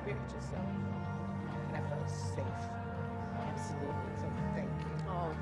spirit yourself. And I felt safe. Absolutely. So thank you. Oh.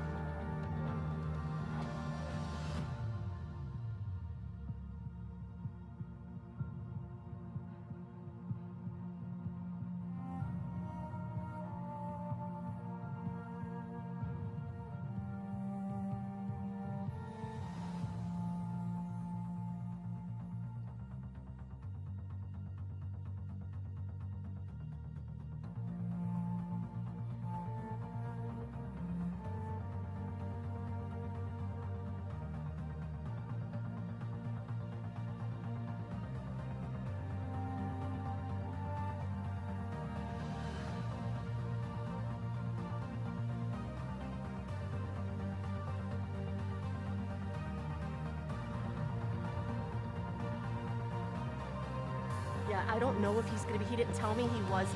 Yeah, I don't know if he's gonna be, he didn't tell me he was.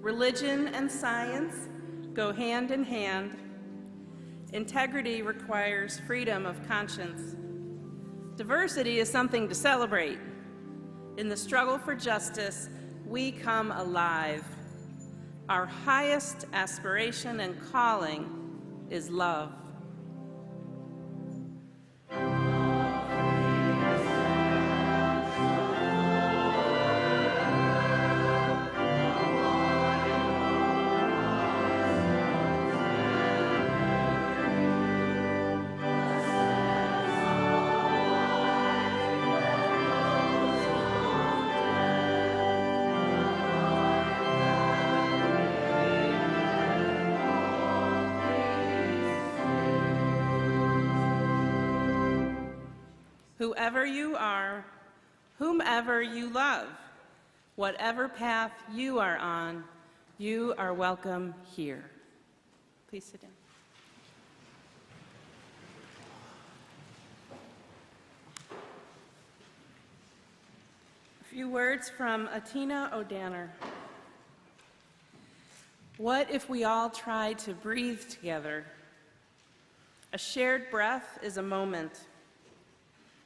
Religion and science go hand in hand. Integrity requires freedom of conscience. Diversity is something to celebrate. In the struggle for justice, we come alive. Our highest aspiration and calling is love. Whoever you are, whomever you love, whatever path you are on, you are welcome here. Please sit down. A few words from Atina O'Danner. What if we all tried to breathe together? A shared breath is a moment,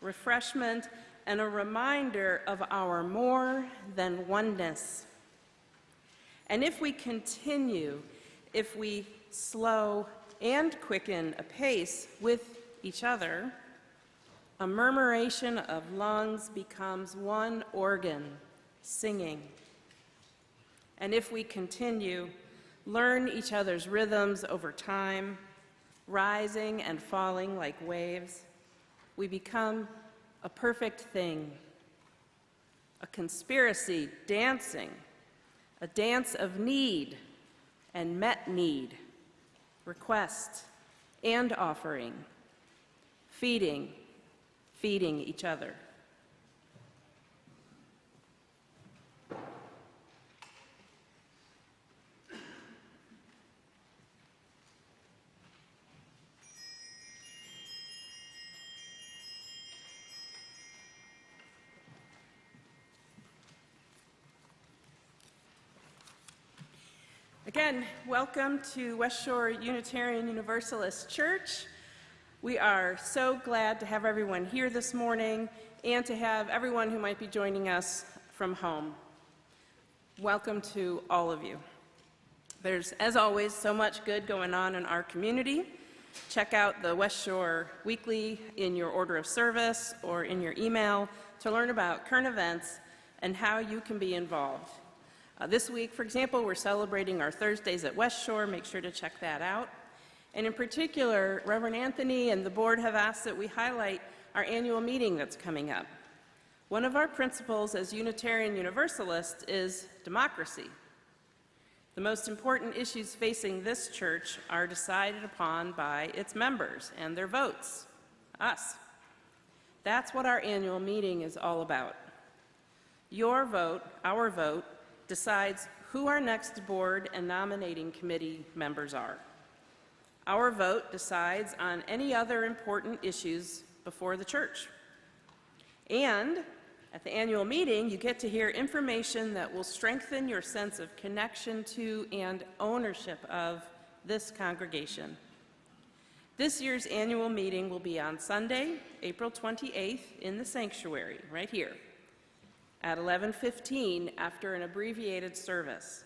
refreshment, and a reminder of our more than oneness. And if we continue, if we slow and quicken a pace with each other, a murmuration of lungs becomes one organ, singing. And if we continue, learn each other's rhythms over time, rising and falling like waves, we become a perfect thing, a conspiracy dancing, a dance of need and met need, request and offering, feeding each other. Again, welcome to West Shore Unitarian Universalist Church. We are so glad to have everyone here this morning and to have everyone who might be joining us from home. Welcome to all of you. There's, as always, so much good going on in our community. Check out the West Shore Weekly in your order of service or in your email to learn about current events and how you can be involved. This week, for example, we're celebrating our Thursdays at West Shore. Make sure to check that out. And in particular, Reverend Anthony and the board have asked that we highlight our annual meeting that's coming up. One of our principles as Unitarian Universalists is democracy. The most important issues facing this church are decided upon by its members and their votes, us. That's what our annual meeting is all about. Your vote, our vote, decides who our next board and nominating committee members are. Our vote decides on any other important issues before the church. And at the annual meeting, you get to hear information that will strengthen your sense of connection to and ownership of this congregation. This year's annual meeting will be on Sunday, April 28th in the sanctuary, right here, at 11:15 after an abbreviated service.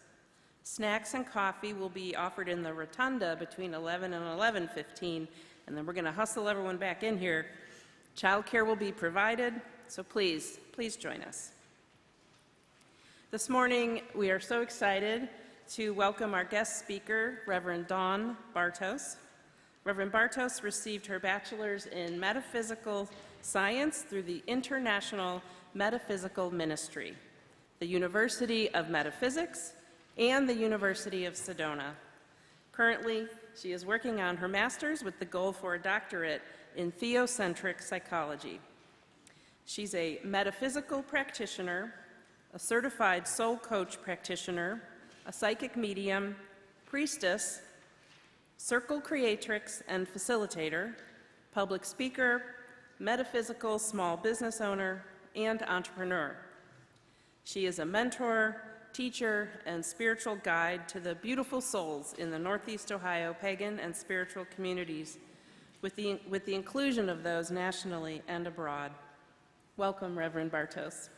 Snacks and coffee will be offered in the rotunda between 11 and 11:15, and then we're going to hustle everyone back in here. Childcare will be provided, so please join us. This morning, we are so excited to welcome our guest speaker, Reverend Dawn Bartos. Reverend Bartos received her bachelor's in metaphysical science through the International Metaphysical Ministry, the University of Metaphysics, and the University of Sedona. Currently, she is working on her master's with the goal for a doctorate in theocentric psychology. She's a metaphysical practitioner, a certified soul coach practitioner, a psychic medium, priestess, circle creatrix and facilitator, public speaker, metaphysical small business owner, and entrepreneur. She is a mentor, teacher, and spiritual guide to the beautiful souls in the Northeast Ohio pagan and spiritual communities, with the inclusion of those nationally and abroad. Welcome, Reverend Bartos.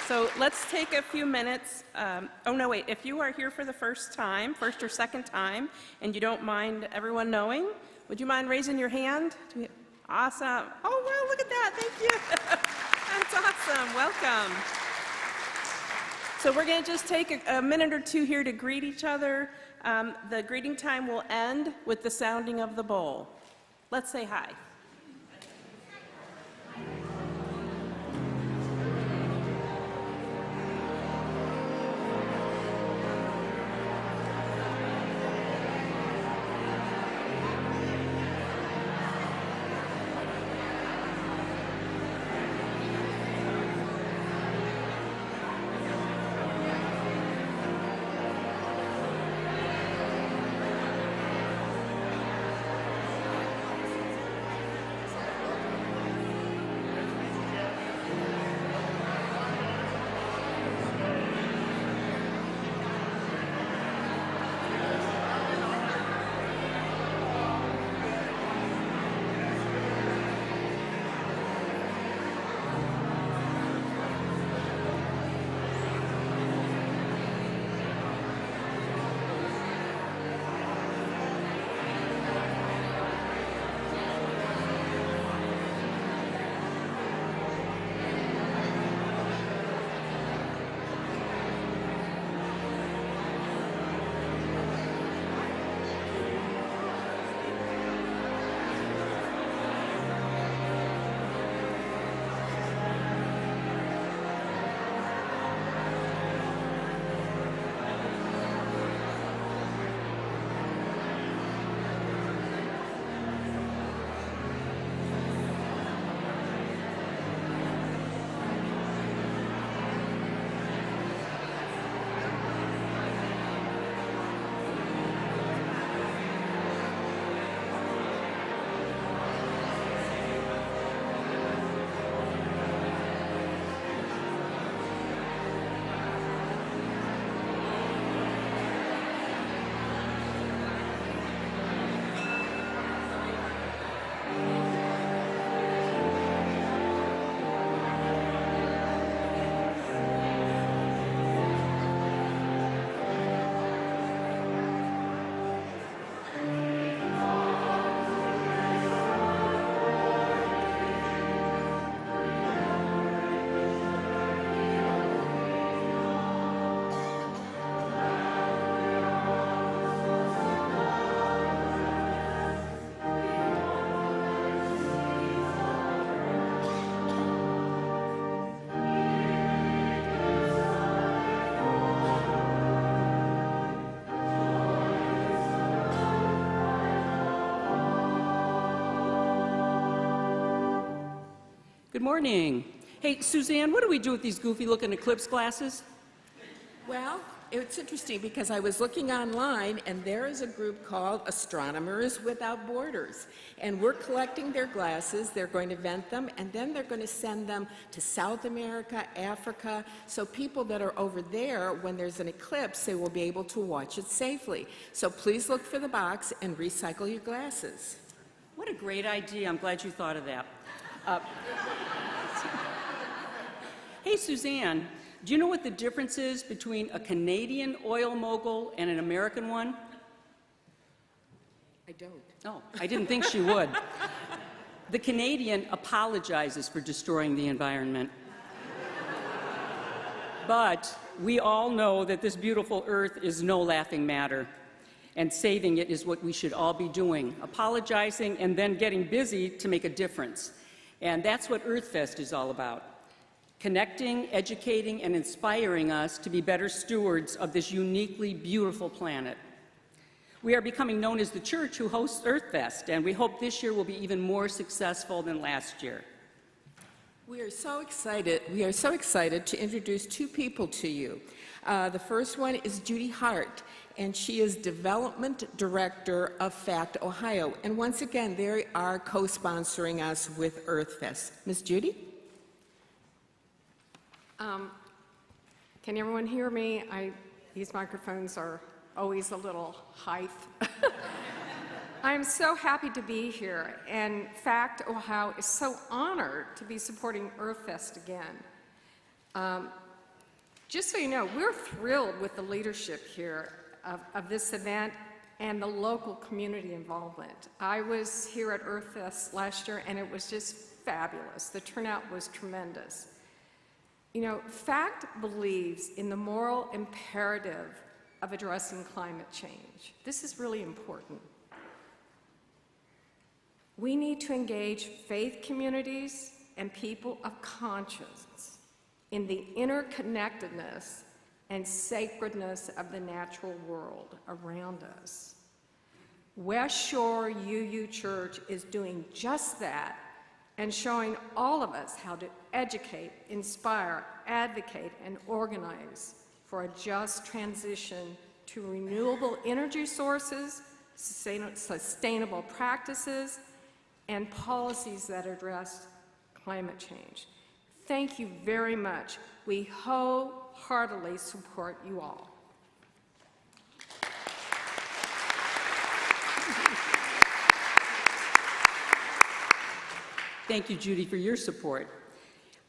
So let's take a few minutes. If you are here for the first or second time, and you don't mind everyone knowing, would you mind raising your hand? Awesome. Oh, wow, look at that. Thank you. That's awesome. Welcome. So we're going to just take a minute or two here to greet each other. The greeting time will end with the sounding of the bowl. Let's say hi. Good morning. Hey, Suzanne, what do we do with these goofy-looking eclipse glasses? Well, it's interesting because I was looking online and there is a group called Astronomers Without Borders. And we're collecting their glasses, they're going to vent them, and then they're going to send them to South America, Africa, so people that are over there, when there's an eclipse, they will be able to watch it safely. So please look for the box and recycle your glasses. What a great idea. I'm glad you thought of that. Hey, Suzanne, do you know what the difference is between a Canadian oil mogul and an American one? I don't. Oh, I didn't think she would. The Canadian apologizes for destroying the environment. But we all know that this beautiful earth is no laughing matter, and saving it is what we should all be doing, apologizing and then getting busy to make a difference. And that's what EarthFest is all about. Connecting, educating, and inspiring us to be better stewards of this uniquely beautiful planet. We are becoming known as the church who hosts EarthFest, and we hope this year will be even more successful than last year. We are so excited to introduce two people to you. The first one is Judy Hart, and she is Development Director of FACT Ohio. And once again, they are co-sponsoring us with EarthFest. Ms. Judy? Can everyone hear me? These microphones are always a little height. I'm so happy to be here, and FACT Ohio is so honored to be supporting EarthFest again. Just so you know, we're thrilled with the leadership here of this event and the local community involvement. I was here at EarthFest last year, and it was just fabulous. The turnout was tremendous. You know, FACT believes in the moral imperative of addressing climate change. This is really important. We need to engage faith communities and people of conscience in the interconnectedness and sacredness of the natural world around us. West Shore UU Church is doing just that and showing all of us how to educate, inspire, advocate, and organize for a just transition to renewable energy sources, sustainable practices, and policies that address climate change. Thank you very much. We wholeheartedly support you all. Thank you, Judy, for your support.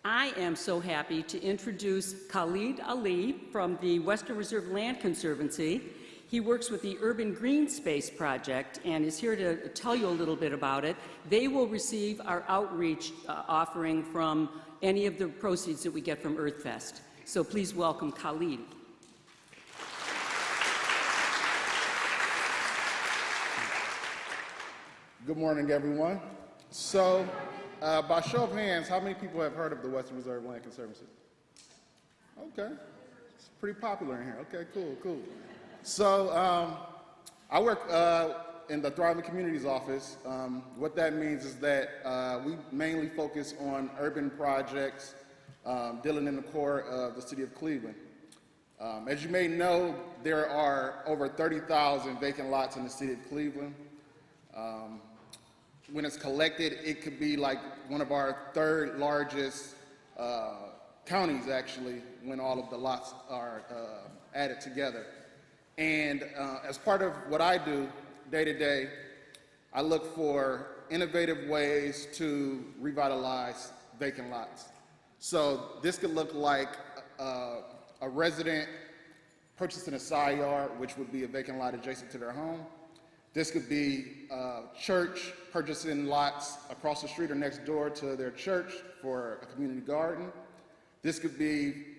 I am so happy to introduce Khalid Ali from the Western Reserve Land Conservancy. He works with the Urban Green Space Project and is here to tell you a little bit about it. They will receive our outreach offering from any of the proceeds that we get from EarthFest. So please welcome Khalid. Good morning, everyone. So, by show of hands, how many people have heard of the Western Reserve Land Conservancy? Okay, it's pretty popular in here. Okay, cool. So, I work in the Thriving Communities office. What that means is that we mainly focus on urban projects dealing in the core of the city of Cleveland. As you may know, there are over 30,000 vacant lots in the city of Cleveland. When it's collected, it could be like one of our third largest counties, actually, when all of the lots are added together. And as part of what I do day to day, I look for innovative ways to revitalize vacant lots. So this could look like a resident purchasing a side yard, which would be a vacant lot adjacent to their home. This could be a church purchasing lots across the street or next door to their church for a community garden. This could be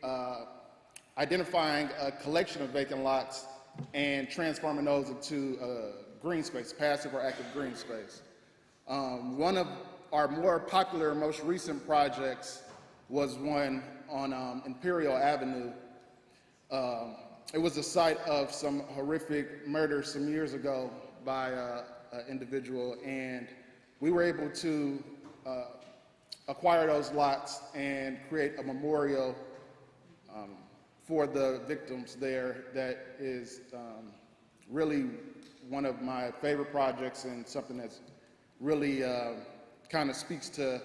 identifying a collection of vacant lots and transforming those into green space, passive or active green space. One of our more popular, most recent projects was one on Imperial Avenue. It was the site of some horrific murder some years ago by an individual, and we were able to acquire those lots and create a memorial for the victims there. That is really one of my favorite projects and something that's really kind of speaks to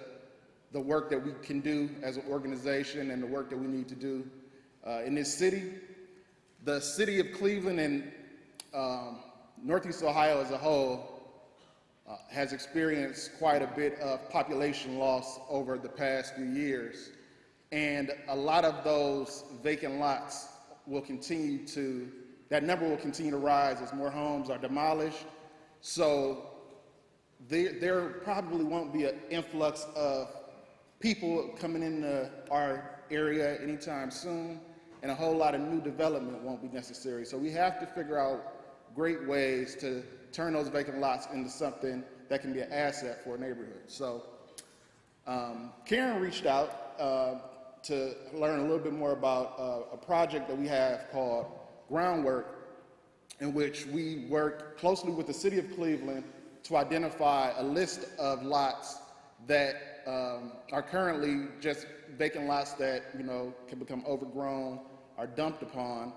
the work that we can do as an organization and the work that we need to do in this city. The city of Cleveland and Northeast Ohio as a whole has experienced quite a bit of population loss over the past few years. And a lot of those vacant lots will continue to, that number will continue to rise as more homes are demolished. So there probably won't be an influx of people coming into our area anytime soon, and a whole lot of new development won't be necessary. So we have to figure out great ways to turn those vacant lots into something that can be an asset for a neighborhood. So Karen reached out to learn a little bit more about a project that we have called Groundwork, in which we work closely with the city of Cleveland to identify a list of lots that are currently just vacant lots that, you know, can become overgrown or dumped upon.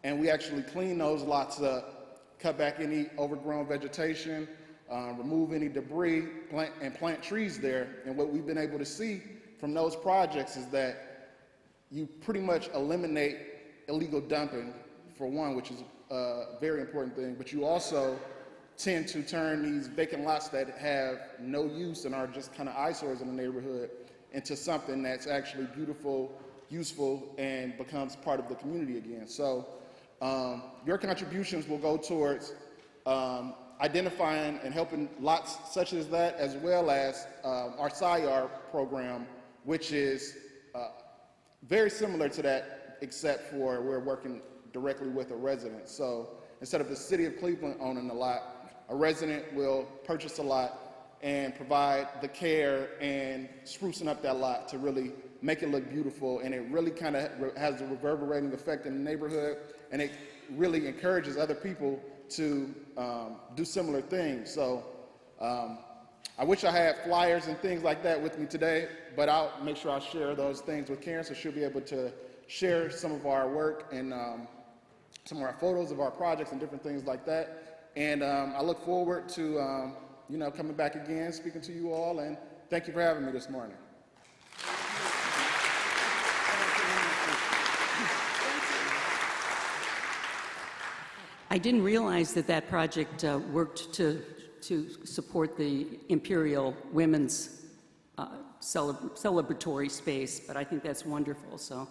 And we actually clean those lots up, cut back any overgrown vegetation, remove any debris, plant trees there. And what we've been able to see from those projects is that you pretty much eliminate illegal dumping, for one, which is a very important thing, but you also tend to turn these vacant lots that have no use and are just kind of eyesores in the neighborhood into something that's actually beautiful, useful, and becomes part of the community again. So your contributions will go towards identifying and helping lots such as that, as well as our SIAR program, which is very similar to that, except for we're working directly with a resident. So instead of the city of Cleveland owning the lot, a resident will purchase a lot and provide the care and sprucing up that lot to really make it look beautiful. And it really kind of has a reverberating effect in the neighborhood, and it really encourages other people to do similar things. So I wish I had flyers and things like that with me today, but I'll make sure I share those things with Karen so she'll be able to share some of our work and some of our photos of our projects and different things like that. And I look forward to you know, coming back again, speaking to you all, and thank you for having me this morning. I didn't realize that that project worked to support the Imperial Women's celebratory space, but I think that's wonderful. So.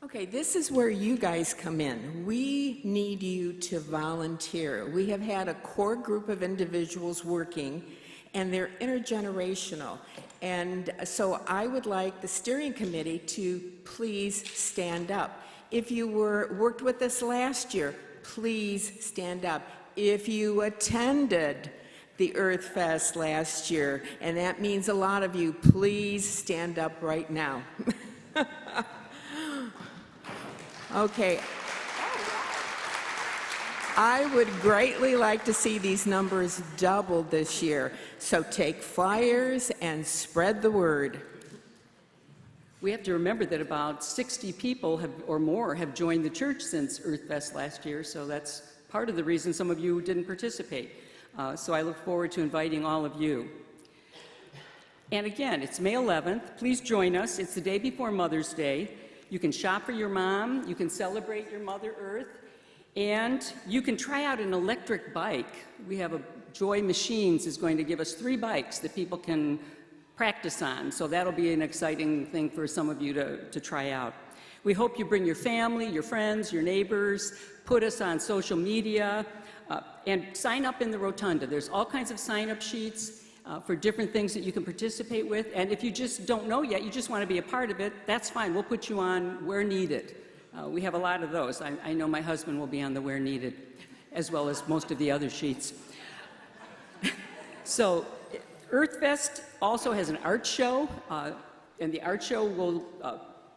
Okay, this is where you guys come in. We need you to volunteer. We have had a core group of individuals working, and they're intergenerational. And so I would like the steering committee to please stand up. If you worked with us last year, please stand up. If you attended the Earth Fest last year, and that means a lot of you, please stand up right now. Okay. I would greatly like to see these numbers doubled this year, so take flyers and spread the word. We have to remember that about 60 people or more have joined the church since Earth Fest last year, so that's part of the reason some of you didn't participate. So I look forward to inviting all of you. And again, it's May 11th. Please join us. It's the day before Mother's Day. You can shop for your mom, you can celebrate your Mother Earth, and you can try out an electric bike. We have Joy Machines is going to give us 3 bikes that people can practice on, so that'll be an exciting thing for some of you to try out. We hope you bring your family, your friends, your neighbors, put us on social media, and sign up in the rotunda. There's all kinds of sign-up sheets for different things that you can participate with. And if you just don't know yet, you just want to be a part of it, that's fine. We'll put you on where needed. We have a lot of those. I know my husband will be on the where needed, as well as most of the other sheets. So Earth Fest also has an art show, and the art show will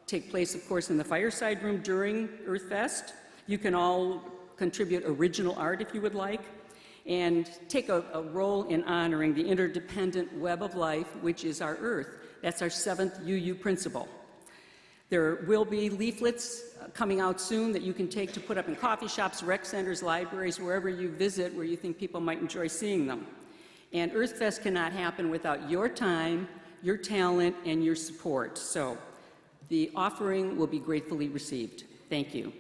take place, of course, in the fireside room during Earth Fest. You can all contribute original art if you would like. and take a role in honoring the interdependent web of life, which is our Earth. That's our 7th UU principle. There will be leaflets coming out soon that you can take to put up in coffee shops, rec centers, libraries, wherever you visit where you think people might enjoy seeing them. And EarthFest cannot happen without your time, your talent, and your support. So the offering will be gratefully received. Thank you.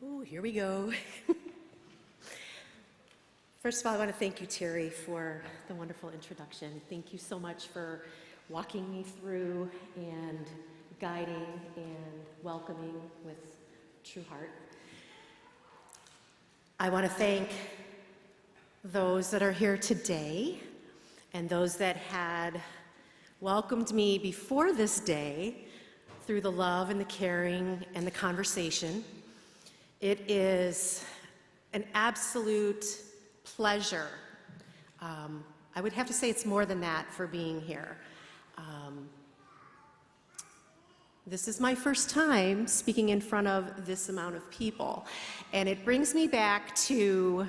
Ooh, here we go. First of all, I want to thank you, Terri, for the wonderful introduction. Thank you so much for walking me through and guiding and welcoming with true heart. I want to thank those that are here today and those that had welcomed me before this day through the love and the caring and the conversation. It is an absolute pleasure. I would have to say it's more than that for being here. This is my first time speaking in front of this amount of people, and it brings me back to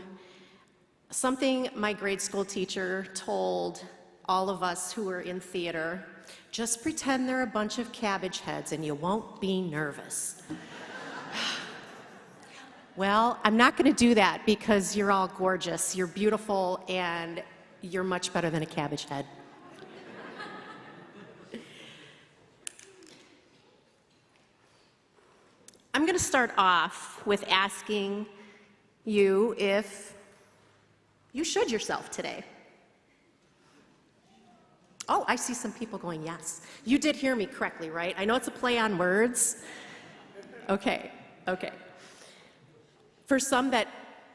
something my grade school teacher told all of us who were in theater. Just pretend they're a bunch of cabbage heads and you won't be nervous. Well, I'm not going to do that because you're all gorgeous, you're beautiful, and you're much better than a cabbage head. I'm going to start off with asking you if you should yourself today. Oh, I see some people going, yes. You did hear me correctly, right? I know it's a play on words. Okay. For some that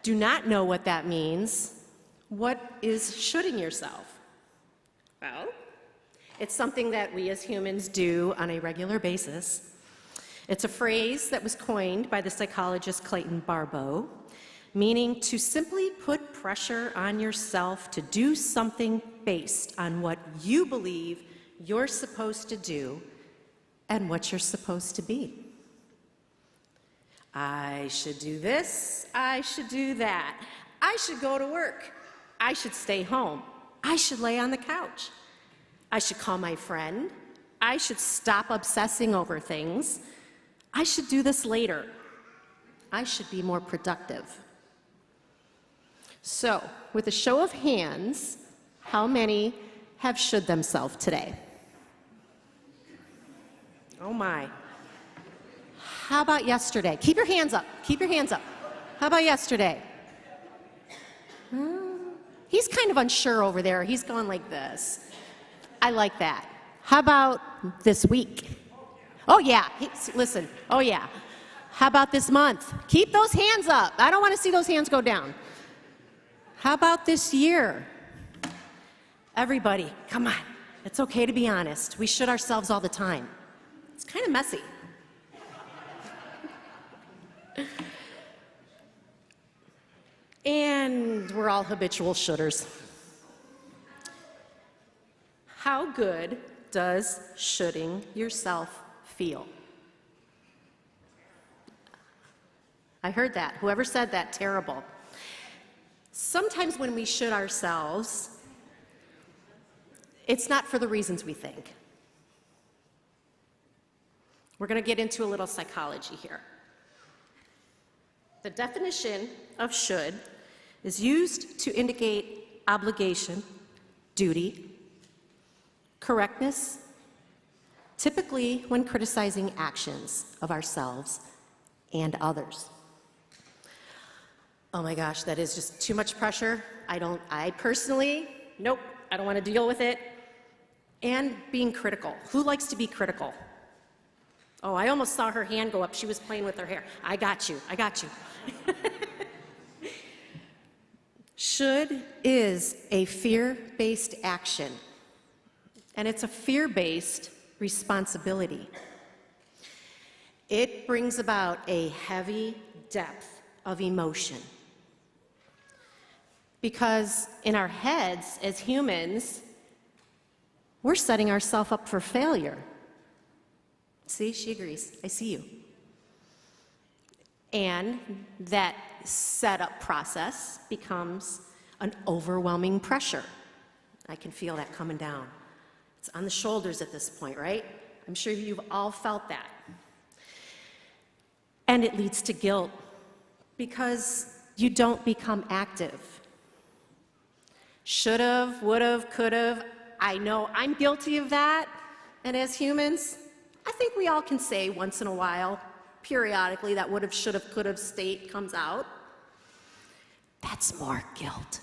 do not know what that means, what is shoulding yourself? Well, it's something that we as humans do on a regular basis. It's a phrase that was coined by the psychologist Clayton Barbeau, meaning to simply put pressure on yourself to do something based on what you believe you're supposed to do and what you're supposed to be. I should do this, I should do that, I should go to work, I should stay home, I should lay on the couch, I should call my friend, I should stop obsessing over things, I should do this later, I should be more productive. So, with a show of hands, how many have should themselves today? Oh my. How about yesterday? Keep your hands up. Keep your hands up. How about yesterday? He's kind of unsure over there. He's going like this. I like that. How about this week? Oh, yeah. Listen. Oh, yeah. How about this month? Keep those hands up. I don't want to see those hands go down. How about this year? Everybody, come on. It's okay to be honest. We should ourselves all the time. It's kind of messy. And we're all habitual shoulders. How good does shoulding yourself feel? I heard that. Whoever said that, terrible. Sometimes when we should ourselves, it's not for the reasons we think. We're going to get into a little psychology here. The definition of should is used to indicate obligation, duty, correctness, typically when criticizing actions of ourselves and others. Oh my gosh, that is just too much pressure. I personally, nope, I don't want to deal with it. And being critical. Who likes to be critical? Oh, I almost saw her hand go up. She was playing with her hair. I got you. I got you. Should is a fear-based action, and it's a fear-based responsibility. It brings about a heavy depth of emotion. Because in our heads, as humans, we're setting ourselves up for failure. See, she agrees. I see you. And that setup process becomes an overwhelming pressure. I can feel that coming down. It's on the shoulders at this point, right? I'm sure you've all felt that. And it leads to guilt because you don't become active. Should've, would've, could've. I know I'm guilty of that. And as humans, I think we all can say once in a while, periodically, that would've, should've, could've state comes out. That's more guilt.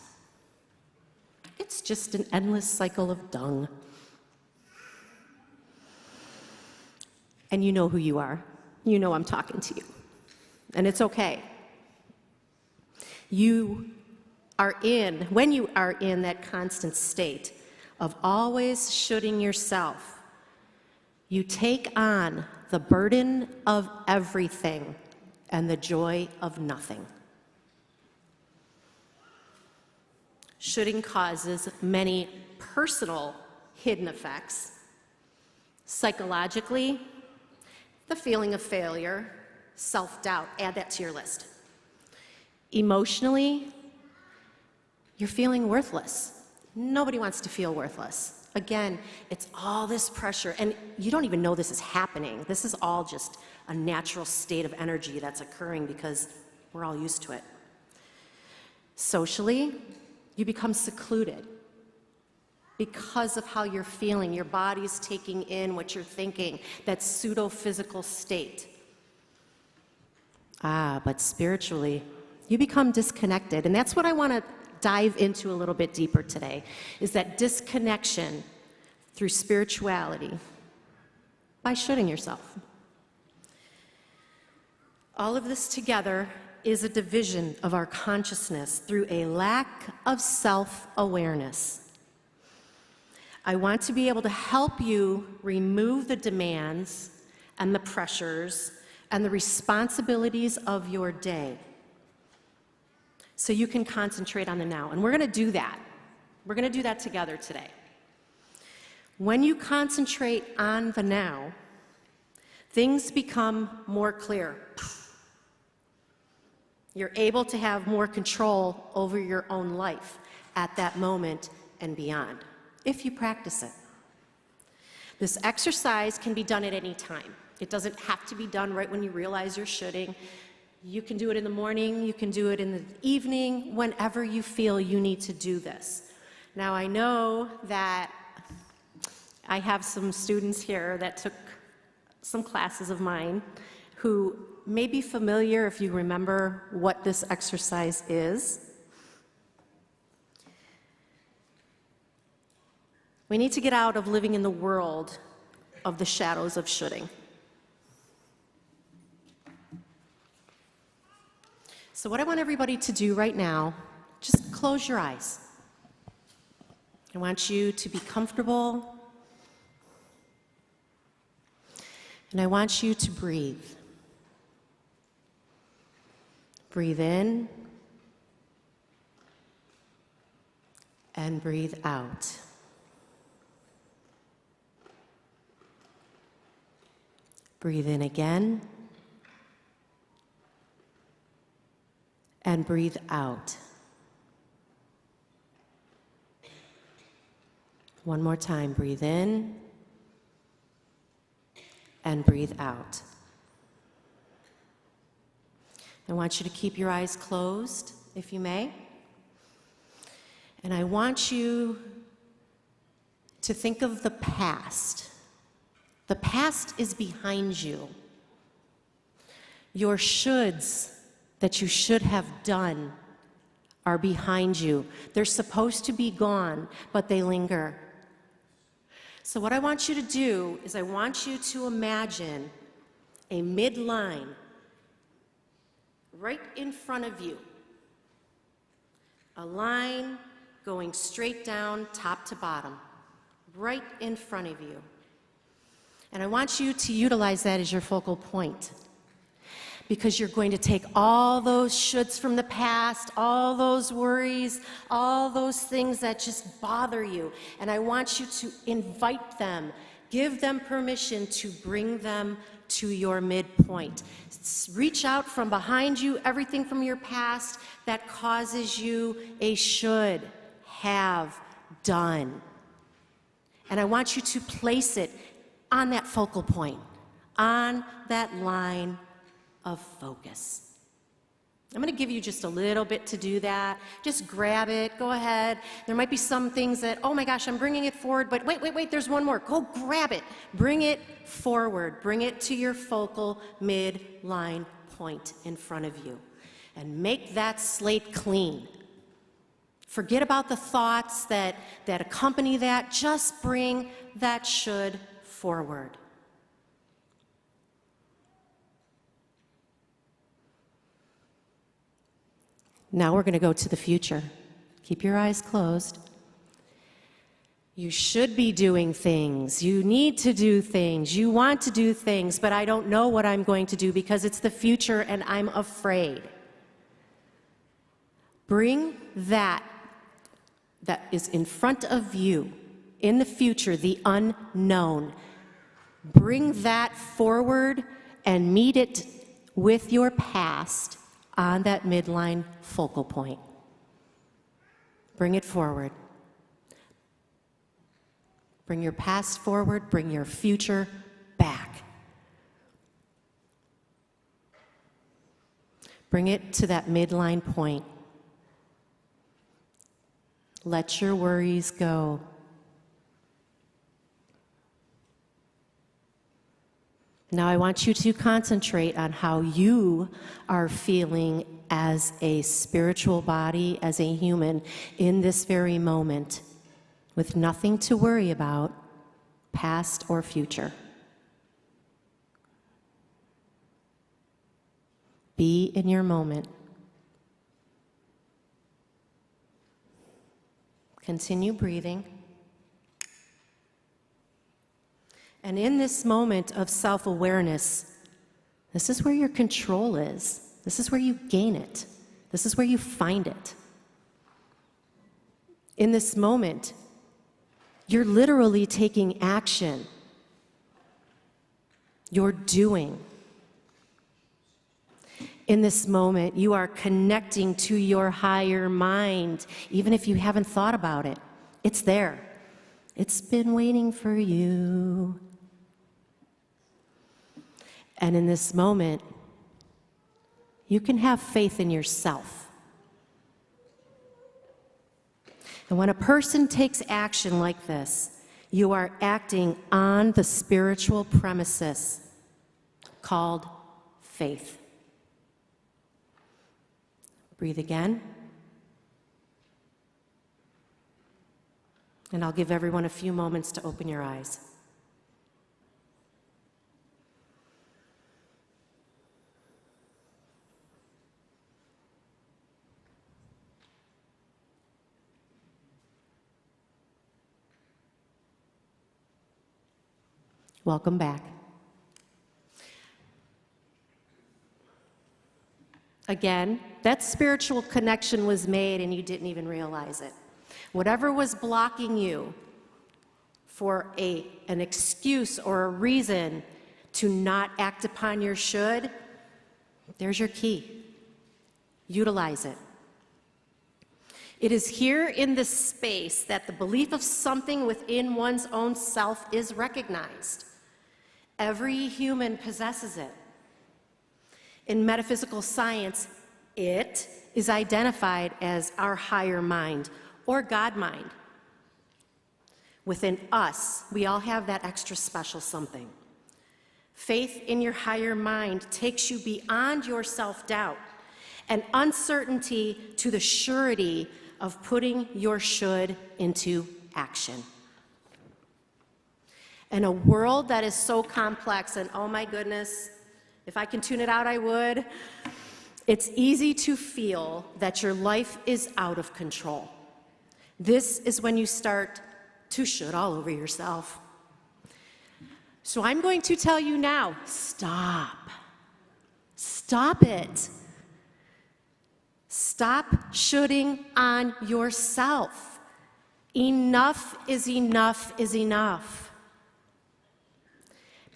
It's just an endless cycle of dung. And you know who you are. You know I'm talking to you. And it's okay. When you are in that constant state of always shoulding yourself, you take on the burden of everything and the joy of nothing. Shoulding causes many personal hidden effects. Psychologically, the feeling of failure, self-doubt, add that to your list. Emotionally, you're feeling worthless. Nobody wants to feel worthless. Again, it's all this pressure, and you don't even know this is happening. This is all just a natural state of energy that's occurring because we're all used to it. Socially, you become secluded because of how you're feeling. Your body's taking in what you're thinking, that pseudo-physical state. But spiritually, you become disconnected, and that's what I want to dive into a little bit deeper today, is that disconnection through spirituality by shoulding yourself. All of this together is a division of our consciousness through a lack of self-awareness. I want to be able to help you remove the demands and the pressures and the responsibilities of your day so you can concentrate on the now. And we're going to do that. We're going to do that together today. When you concentrate on the now, things become more clear. You're able to have more control over your own life at that moment and beyond, if you practice it. This exercise can be done at any time. It doesn't have to be done right when you realize you're shoulding. You can do it in the morning, you can do it in the evening, whenever you feel you need to do this. Now, I know that I have some students here that took some classes of mine who may be familiar if you remember what this exercise is. We need to get out of living in the world of the shadows of shoulding. So what I want everybody to do right now, just close your eyes. I want you to be comfortable, and I want you to breathe. Breathe in and breathe out. Breathe in again and breathe out. One more time, breathe in and breathe out. I want you to keep your eyes closed, if you may. And I want you to think of the past. The past is behind you. Your shoulds that you should have done are behind you. They're supposed to be gone, but they linger. So what I want you to do is I want you to imagine a midline right in front of you. A line going straight down, top to bottom, right in front of you. And I want you to utilize that as your focal point, because you're going to take all those shoulds from the past, all those worries, all those things that just bother you, and I want you to invite them, give them permission to bring them to your midpoint. Reach out from behind you, everything from your past that causes you a should have done. And I want you to place it on that focal point, on that line of focus. I'm going to give you just a little bit to do that. Just grab it, go ahead. There might be some things that, oh my gosh, I'm bringing it forward, but wait, there's one more. Go grab it. Bring it forward. Bring it to your focal midline point in front of you. And make that slate clean. Forget about the thoughts that accompany that. Just bring that should forward. Now we're going to go to the future. Keep your eyes closed. You should be doing things. You need to do things. You want to do things, but I don't know what I'm going to do because it's the future and I'm afraid. Bring that is in front of you in the future, the unknown. Bring that forward and meet it with your past on that midline focal point. Bring it forward. Bring your past forward, bring your future back. Bring it to that midline point. Let your worries go. Now I want you to concentrate on how you are feeling as a spiritual body, as a human, in this very moment, with nothing to worry about, past or future. Be in your moment. Continue breathing. And in this moment of self-awareness, this is where your control is. This is where you gain it. This is where you find it. In this moment, you're literally taking action. You're doing. In this moment, you are connecting to your higher mind, even if you haven't thought about it. It's there. It's been waiting for you. And in this moment, you can have faith in yourself. And when a person takes action like this, you are acting on the spiritual premises called faith. Breathe again. And I'll give everyone a few moments to open your eyes. Welcome back. Again, that spiritual connection was made and you didn't even realize it. Whatever was blocking you for an excuse or a reason to not act upon your should, there's your key. Utilize it. It is here in this space that the belief of something within one's own self is recognized. Every human possesses it. In metaphysical science, it is identified as our higher mind or God mind. Within us, we all have that extra special something. Faith in your higher mind takes you beyond your self-doubt and uncertainty to the surety of putting your should into action. In a world that is so complex, and oh my goodness, if I can tune it out, I would, it's easy to feel that your life is out of control. This is when you start to should all over yourself. So I'm going to tell you now, stop. Stop it. Stop shoulding on yourself. Enough is enough is enough.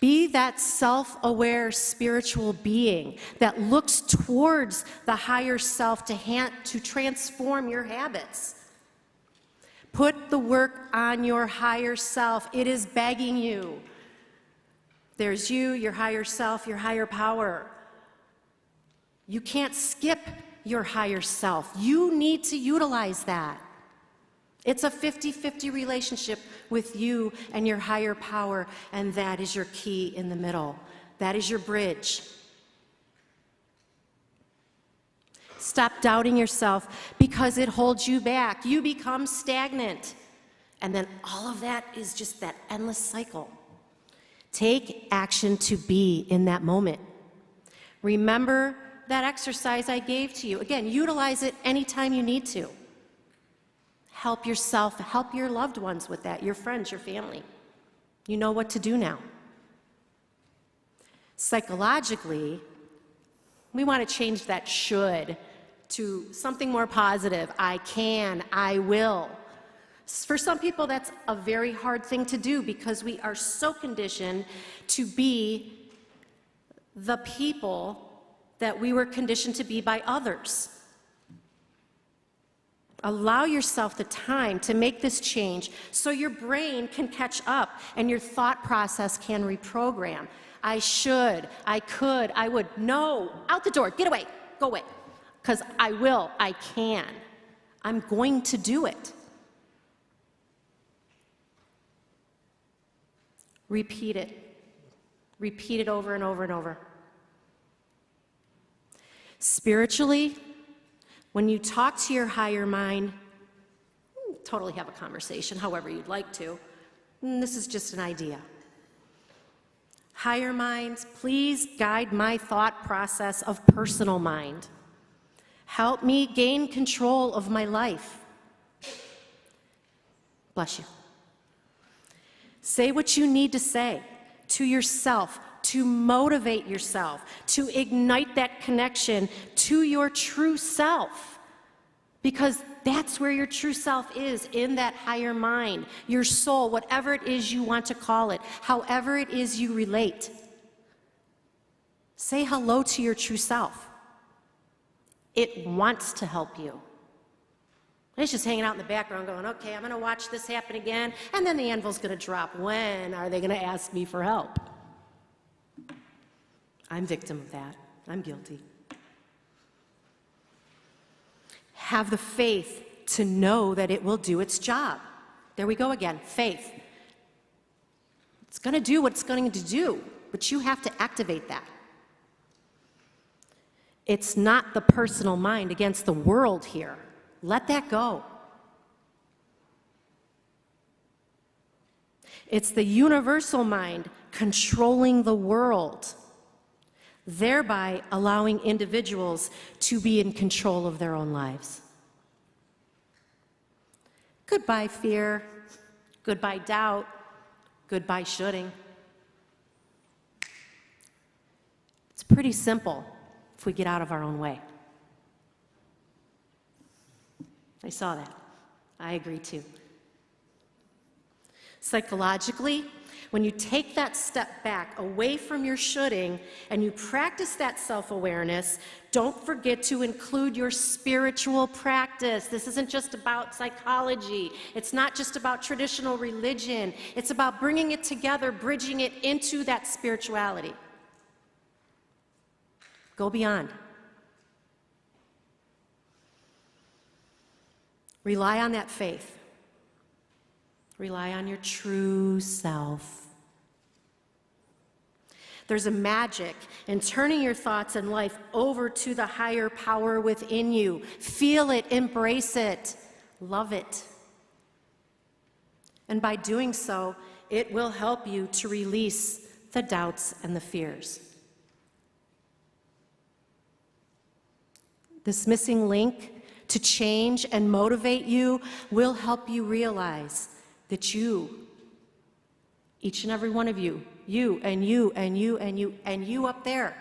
Be that self-aware spiritual being that looks towards the higher self to transform your habits. Put the work on your higher self. It is begging you. There's you, your higher self, your higher power. You can't skip your higher self. You need to utilize that. It's a 50-50 relationship with you and your higher power, and that is your key in the middle. That is your bridge. Stop doubting yourself because it holds you back. You become stagnant. And then all of that is just that endless cycle. Take action to be in that moment. Remember that exercise I gave to you. Again, utilize it anytime you need to. Help yourself, help your loved ones with that, your friends, your family. You know what to do now. Psychologically, we want to change that should to something more positive. I can, I will. For some people, that's a very hard thing to do because we are so conditioned to be the people that we were conditioned to be by others. Allow yourself the time to make this change so your brain can catch up and your thought process can reprogram. I should, I could, I would. No, out the door, get away, go away. Because I will, I can. I'm going to do it. Repeat it. Repeat it over and over and over. Spiritually, when you talk to your higher mind, totally have a conversation, however you'd like to. This is just an idea. Higher minds, please guide my thought process of personal mind. Help me gain control of my life. Bless you. Say what you need to say to yourself, to motivate yourself, to ignite that connection to your true self. Because that's where your true self is, in that higher mind, your soul, whatever it is you want to call it, however it is you relate. Say hello to your true self. It wants to help you. It's just hanging out in the background going, okay, I'm going to watch this happen again, and then the anvil's going to drop. When are they going to ask me for help? I'm victim of that. I'm guilty. Have the faith to know that it will do its job. There we go again, faith. It's going to do what it's going to do, but you have to activate that. It's not the personal mind against the world here. Let that go. It's the universal mind controlling the world, thereby allowing individuals to be in control of their own lives. Goodbye, fear. Goodbye, doubt. Goodbye, shoulding. It's pretty simple if we get out of our own way. I saw that. I agree too. Psychologically, when you take that step back away from your shoulding and you practice that self-awareness, don't forget to include your spiritual practice. This isn't just about psychology. It's not just about traditional religion. It's about bringing it together, bridging it into that spirituality. Go beyond. Rely on that faith. Rely on your true self. There's a magic in turning your thoughts and life over to the higher power within you. Feel it, embrace it, love it. And by doing so, it will help you to release the doubts and the fears. This missing link to change and motivate you will help you realize that you, each and every one of you, you and you and you and you and you up there,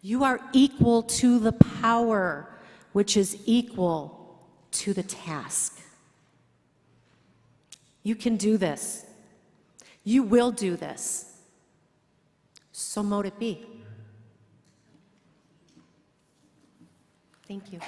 you are equal to the power, which is equal to the task. You can do this. You will do this. So mote it be. Thank you.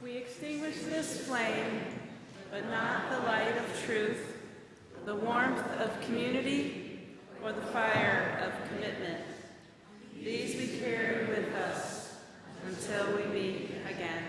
We extinguish this flame, but not the light of truth, the warmth of community, or the fire of commitment. These we carry with us until we meet again.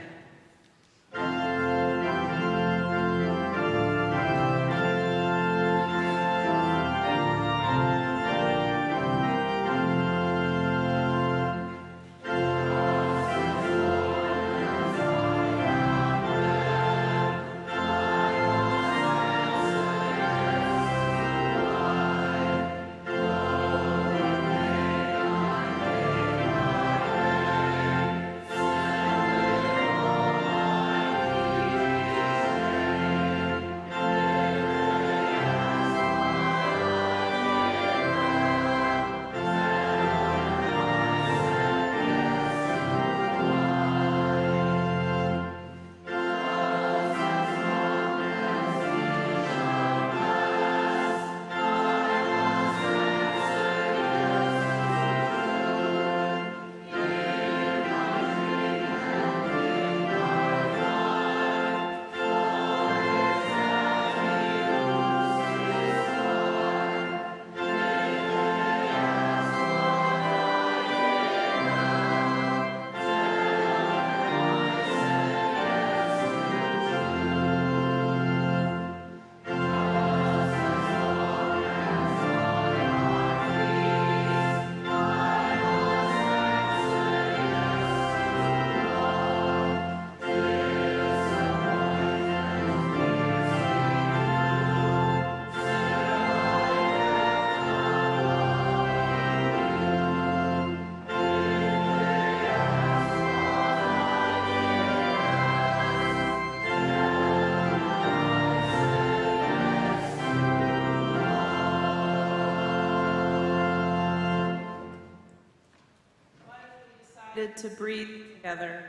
To breathe together.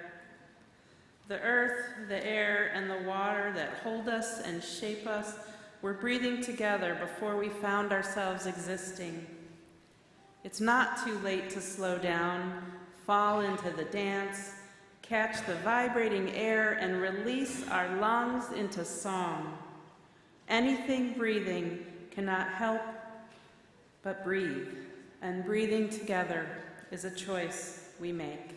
The earth, the air, and the water that hold us and shape us were breathing together before we found ourselves existing. It's not too late to slow down, fall into the dance, catch the vibrating air, and release our lungs into song. Anything breathing cannot help but breathe, and breathing together is a choice we make.